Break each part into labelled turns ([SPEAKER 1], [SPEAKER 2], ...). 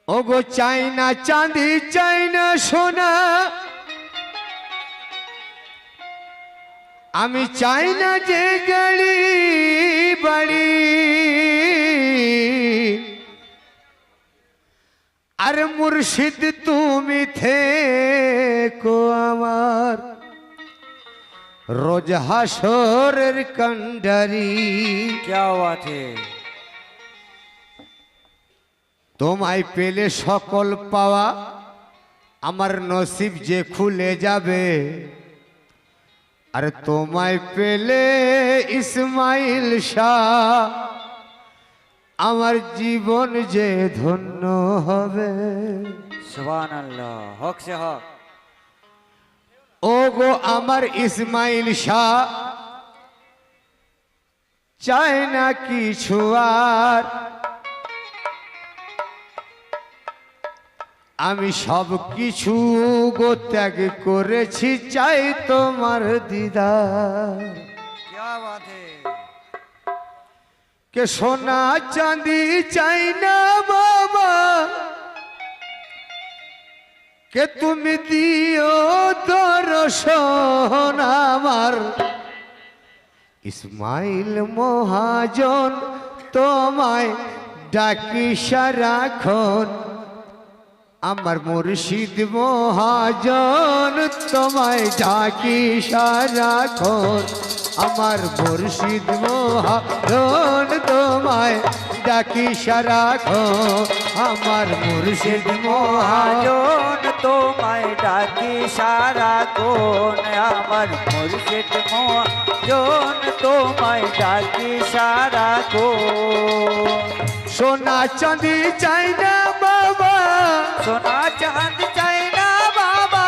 [SPEAKER 1] ওগো চাই না চাঁদি চাই না সোনা, আমি চাই না যে গাড়ি বাড়ি, আর মুর্শিদ তুমি থেকো আমার রোজ হাসরের কান্ডারি।
[SPEAKER 2] क्या बात है।
[SPEAKER 1] তোমায় পেলে সকল পাওয়া আমার নসিব যে খুলে যাবে, আর তোমায় পেলে ইসমাইল শাহ আমার জীবন যে ধন্য হবে।
[SPEAKER 2] सुभान अल्लाह, हक से हक।
[SPEAKER 1] ও গো আমার ইসমাইল শাহ, চায় না কিছু আর, আমি সব কিছু গো ত্যাগ করেছি, চাই তোমার দিদার।
[SPEAKER 2] क्या बात है।
[SPEAKER 1] কে সোনা চাঁদি চাই না বাবা, কে তুমি দিও দর্শন আমার ইসমাইল মহাজন তোমায় ডাকি সারাক্ষণ, আমার মুর্শিদ মহাজন তোমায় ডাকি সারাক্ষণ, আমার মুর্শিদ মহাজন তোমায় ডাকি সারাক্ষণ, আমার মুর্শিদ মহাজন
[SPEAKER 2] महाजन तो मैं डाकी सारा कोन, अमर मुर्शिद महाजन तो मैं डाकी सारा कोन।
[SPEAKER 1] সোনা চাঁদি চাই না বাবা,
[SPEAKER 2] सोना चांद चाइना बाबा,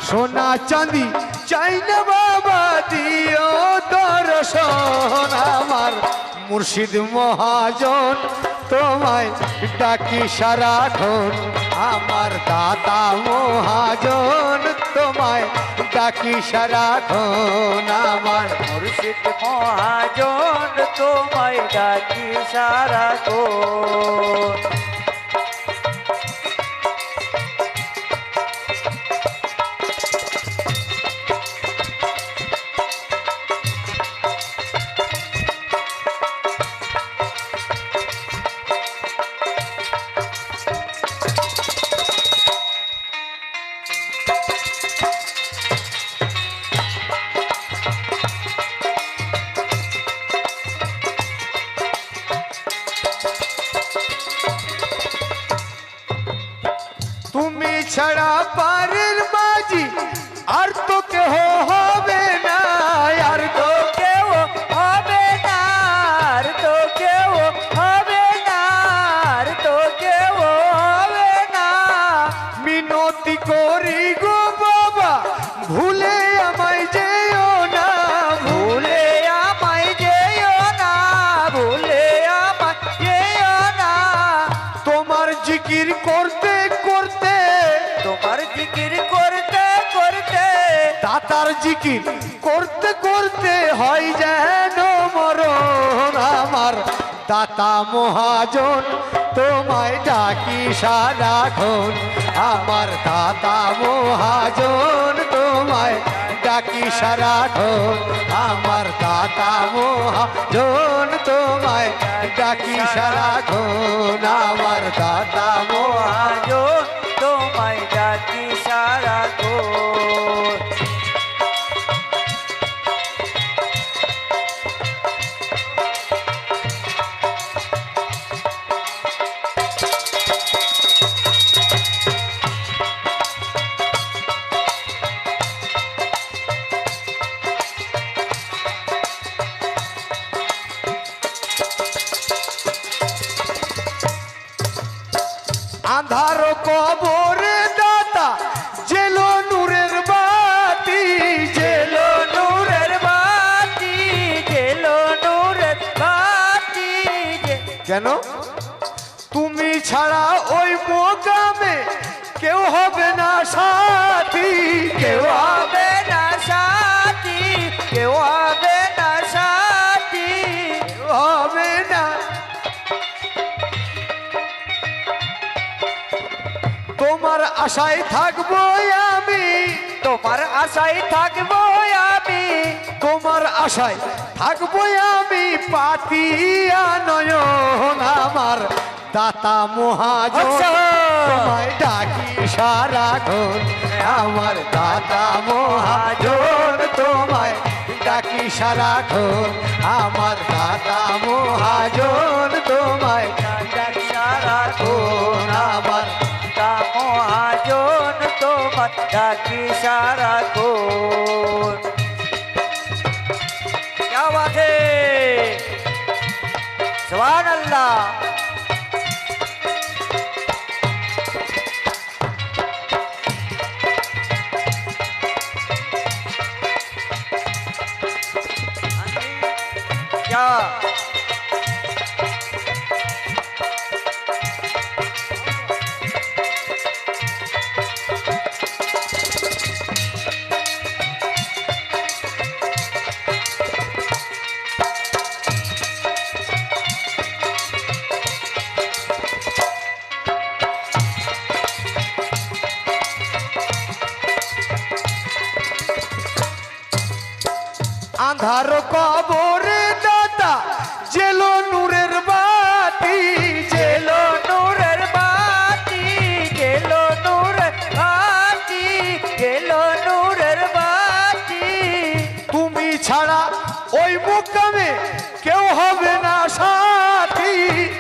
[SPEAKER 1] সোনা চাঁদি চাই না বাবা, দিও দর্শন আমার মুর্শিদ মহাজন তোমায় ডাকি সারাক্ষণ, আমার দাতা মহাজন তোমায় ডাকি সারাক্ষণ, আমার
[SPEAKER 2] मुर्शिद महाजन तो मैं डाकी सारा कोन।
[SPEAKER 1] তুমি ছাড়া পারের মাঝি আর তো কেহ হবে না, আর তো
[SPEAKER 2] কেউ হবে না, আর তো কেউ হবে না, আর তো কেউ হবে না।
[SPEAKER 1] মিনতি করি গো বাবা, ভুলে আমায় যেও না,
[SPEAKER 2] ভুলে আমায় যেও না, ভুলে আমায় যেও না।
[SPEAKER 1] তোমার জিকির করতে করতে,
[SPEAKER 2] তোমার জিকির করতে করতে,
[SPEAKER 1] দাতার জিকির করতে করতে হয় যেন মরণ, আমার দাতা মহাজন তোমায় ডাকি সারাক্ষণ, আমার দাতা মহাজন তোমায় ডাকি সারাক্ষণ, আমার দাতা মহাজন তোমায় ডাকি সারাক্ষণ, আমার দাতা মহাজন।
[SPEAKER 2] মহাজন তোমায় ডাকি সারা কোন।
[SPEAKER 1] আধার কবরে দাতা জেলো নূরের বাতি, জেলো
[SPEAKER 2] নূরের বাতি, জেলো নূরের বাতি।
[SPEAKER 1] কেন তুমি ছাড়া ওই মোকামে কেউ হবে না সাথী, কেউ
[SPEAKER 2] হবে না সাথী, কেউ হবে না সাথী,
[SPEAKER 1] হবে না। তোমার আশায় থাকবো আমি,
[SPEAKER 2] তোমার আশায় থাকবো আমি,
[SPEAKER 1] তোমার আশায় থাকবো আমি, পাতিয়া নয়ন আমার দাতা মহাজন,
[SPEAKER 2] আচ্ছা।
[SPEAKER 1] তোমায় ডাকি সারাক্ষণ আমার দাতা মহাজন, তোমায় ডাকি সারাক্ষণ আমার দাতা মহাজন, তোমায়
[SPEAKER 2] ডাকি সারাক্ষণ
[SPEAKER 1] আমার
[SPEAKER 2] মহাজন, তোমার ডাকি সারাক্ষণ। क्या बात है, सुभान अल्लाह। क्या
[SPEAKER 1] আধার কবরে দাতা জেলো নূরের বাতি,
[SPEAKER 2] জেলো নূরের বাতি, জেলো নূরের বাতি, জেলো নূরের বাতি।
[SPEAKER 1] তুমি ছাড়া ওই মুকামে কেউ হবে না সাথী,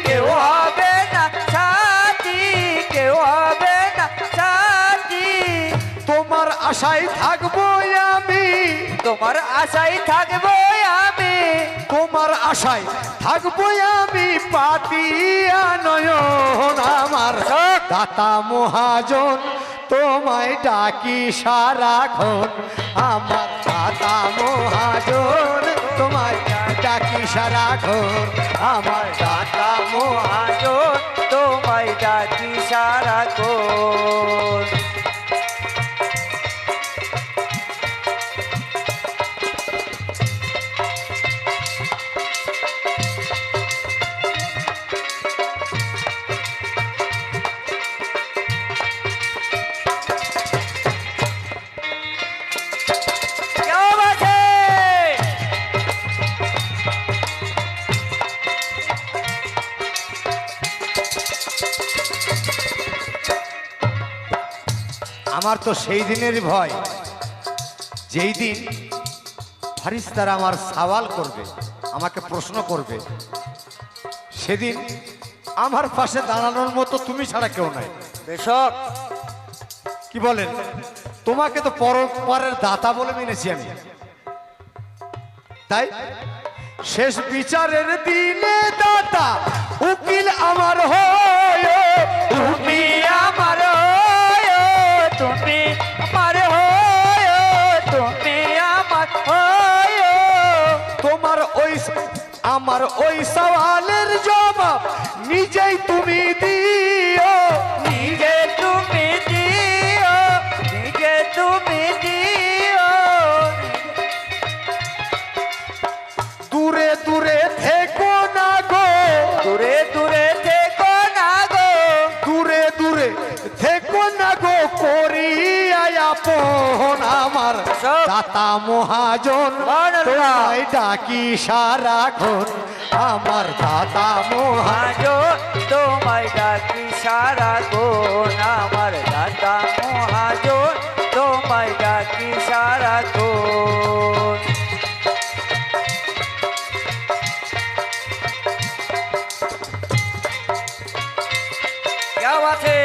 [SPEAKER 2] কেউ হবে না সাথী, কেউ হবে না সাথী।
[SPEAKER 1] তোমার আশায় থাকবো আমি,
[SPEAKER 2] তোমার আশায় থাকবো আমি,
[SPEAKER 1] তোমার আশায় থাকবো আমি, পাতিয়া নয়ন আমার দাতা মহাজন, তোমায় ডাকি সারাক্ষণ আমার দাতা মহাজন, তোমায় ডাকি সারাক্ষণ আমার দাতা মহাজন।
[SPEAKER 2] মহাজন তোমায় ডাকি সারাক্ষণ। क्या बात है,
[SPEAKER 1] আমার তো সেই দিনের ভয় যেই দিন ফারিস্তারা আমার সওয়াল করবে, আমাকে প্রশ্ন করবে, সেদিন আমার পাশে দাঁড়ানোর মতো তুমি ছাড়া কেউ নাই।
[SPEAKER 2] বেশক
[SPEAKER 1] কি বলেন, তোমাকে তো পরের দাতা বলে মেনেছি আমি, তাই শেষ বিচারের দিনে দাতা উকিল আমার হয়,
[SPEAKER 2] তুমি আমার হয়, তুমি আমার হয়, তুমি আমার হয়।
[SPEAKER 1] তোমার ওই আমার ওই সওয়ালের জবাব নিজেই তুমি দিও,
[SPEAKER 2] নিজে তুমি দিও, নিজে তুমি দিও।
[SPEAKER 1] দূরে দূরে থেকো না গো,
[SPEAKER 2] দূরে দূরে থেকো না গো,
[SPEAKER 1] দূরে দূরে থেকো না গো, করিয়া আপন আমার দাতা মহাজন, তোমায় ডাকি সারাক্ষণ আমার দাতা মহাজন।
[SPEAKER 2] মহাজন তোমায় ডাকি সারাক্ষণ আমার দাতা মহাজন, তোমায় ডাকি সারাক্ষণ। क्या बात है,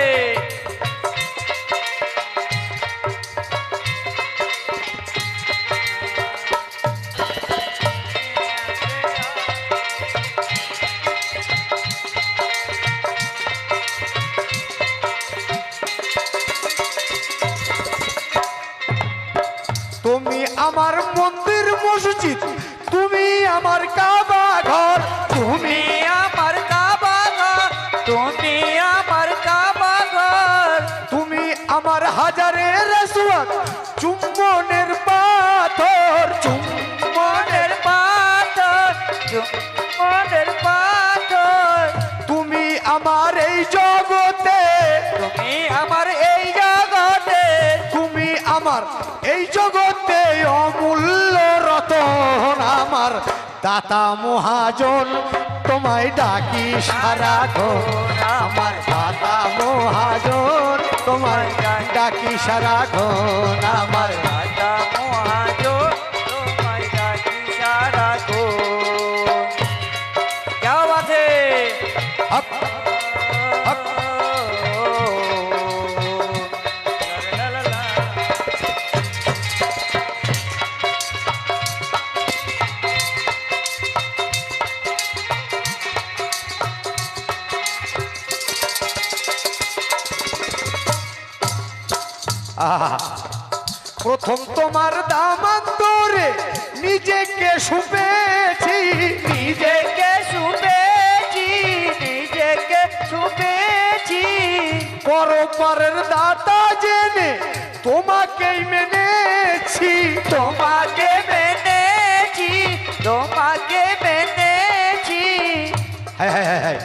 [SPEAKER 1] তুমি আমার মন্দির মসজিদ, তুমি আমার কাবা ঘর, তুমি
[SPEAKER 2] তুমি আমার কাবা ঘর, তুমি আমার কাবা ঘর।
[SPEAKER 1] তুমি আমার হাজারের রসওয়াত, চুম্বনের পাথর,
[SPEAKER 2] মনের পাথর, মনের পাথর।
[SPEAKER 1] তুমি আমার এই জগতে,
[SPEAKER 2] তুমি আমার
[SPEAKER 1] দাতা মহাজন তোমায় ডাকি সারাক্ষণ আমার দাতা মহাজন তোমায় ডাকি সারাক্ষণ আমার
[SPEAKER 2] রাজা মহাজন তোমায় ডাকি সারাক্ষণ। क्या बात है?
[SPEAKER 1] হক, হক।
[SPEAKER 2] লা লা লা লা।
[SPEAKER 1] আহা, প্রথম তোমার দামান্তরে নিজেকে সুপেছি
[SPEAKER 2] নিজেকে শুনেছি, নিজেকে শুনেছি,
[SPEAKER 1] পরপারের দাতা জেনে তোমাকেই মেনেছি
[SPEAKER 2] তোমাকে মেনেছি, তোমাকে মেনেছি।
[SPEAKER 1] হ্যাঁ হ্যাঁ হ্যাঁ হ্যাঁ।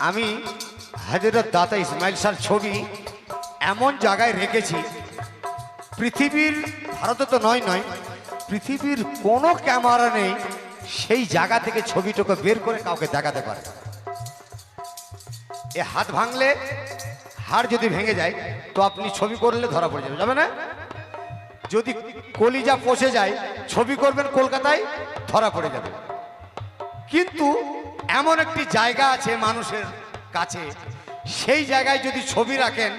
[SPEAKER 1] আমি হাজরত দাতা ইসমাইল শাহর ছবি এমন জায়গায় রেখেছি পৃথিবীর, ভারতে তো নয় নয়, পৃথিবীর কোনো ক্যামেরা নেই সেই জায়গা থেকে ছবিটাকে বের করে কাউকে দেখাতে পারে। এ হাত ভাঙলে, হাড় যদি ভেঙে যায় তো আপনি ছবি করলে ধরা পড়ে যাবে, যাবে না? যদি কলিজা পচে যায় ছবি করবেন কলকাতায়, ধরা পড়ে যাবে। কিন্তু এমন একটি জায়গা আছে মানুষের কাছে, সেই জায়গায় যদি ছবি রাখেন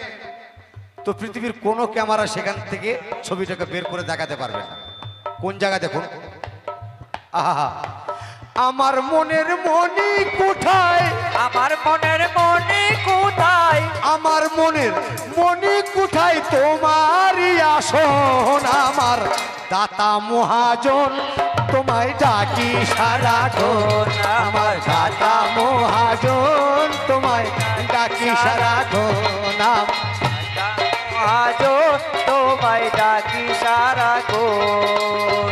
[SPEAKER 1] তো পৃথিবীর কোনো ক্যামেরা সেখান থেকে ছবিটাকে বের করে দেখাতে পারবে না। কোন জায়গা দেখুন, আহা, আমার মনের মনি কোথায়,
[SPEAKER 2] আমার মনের মনে কোথায়,
[SPEAKER 1] আমার মনের মনি কোথায় তোমারই আসন আমার দাতা মহাজন তোমায় ডাকি সারাক্ষণ আমার দাতা মহাজন তোমায় ডাকি সারাক্ষণ
[SPEAKER 2] আজো তোমায় ডাকি সারাক্ষণ।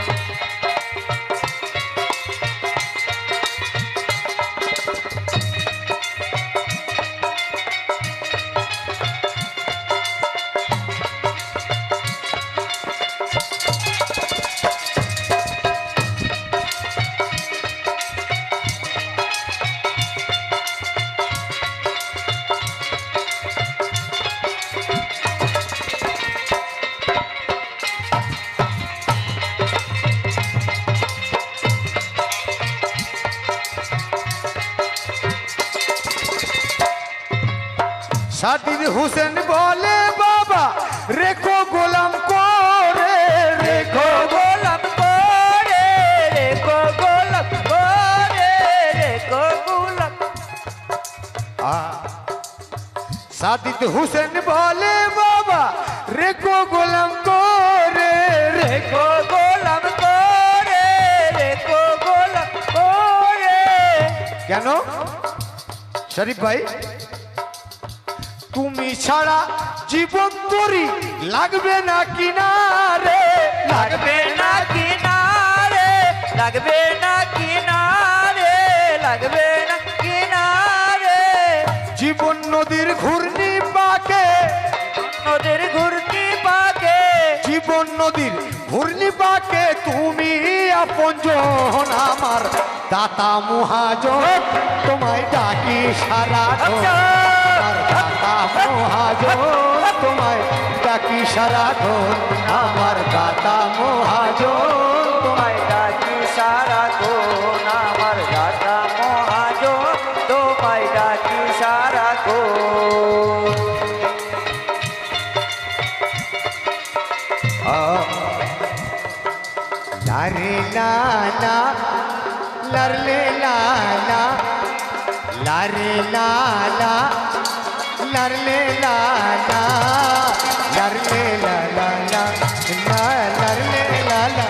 [SPEAKER 1] সাদির হোসেন বলে বাবা রেখো গোলাম করে, রেখো
[SPEAKER 2] গোলাম করে, রেখো গোলাম করে, রেখো গোলাম।
[SPEAKER 1] সাদিদ হোসেন বলে বাবা রেখো গোলাম করে, রেখো
[SPEAKER 2] রেখো গোলাম করে, রেখো গোলাম করে।
[SPEAKER 1] কেন শরীফ ভাই? তুমি ছাড়া জীবন তরি লাগবে না কিনারে,
[SPEAKER 2] লাগবে না কিনারে, লাগবে না কিনারে, লাগবে না কিনারে।
[SPEAKER 1] জীবন নদীর ঘূর্ণি পাকে,
[SPEAKER 2] নদীর ঘুরতি পাকে,
[SPEAKER 1] জীবন নদীর ঘূর্ণি পাকে তুমি আপনজন আমার দাতা মহাজন তোমায় ডাকি সারাক্ষণ আমার দাতা মহাজন তোমায় ডাকি সারাক্ষণ আমার দাতা মহাজন তোমায়
[SPEAKER 2] তোমায় ডাকি সারাক্ষণ আমার দাতা মহাজন, তোমায় ডাকি সারাক্ষণ।
[SPEAKER 1] লারে লালা লারলে লালা লারে লালা লারলে লালা লারলে লালা লারলে লালা।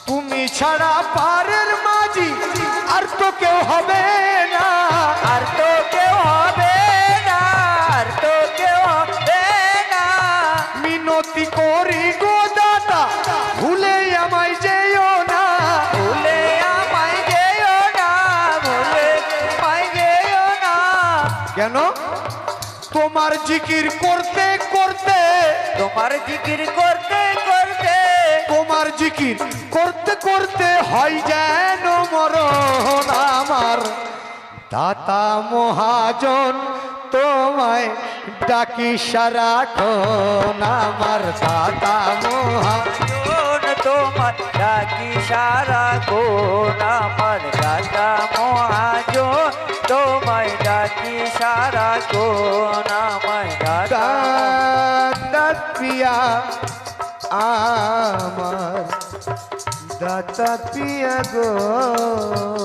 [SPEAKER 1] তুমি ছাড়া পারের মাঝি আর তো কেউ হবে না,
[SPEAKER 2] আর তো কেউ হবে না, আর তো কেউ হবে না,
[SPEAKER 1] কেন? তোমার জিকির করতে করতে,
[SPEAKER 2] তোমার জিকির করতে করতে,
[SPEAKER 1] তোমার জিকির করতে করতে হয় যেন মরণ আমার। দাতা মহাজন তোমায় ডাকি সারাক্ষণ আমার। দাতা মহাজন
[SPEAKER 2] তোমার ডাকি সারা কোন আমার। দাতা মহাজন তোমায় ডাকি সারা কোন আমায়। দাতা
[SPEAKER 1] দাতা পিয়া আমার, দাতা পিয়া গো।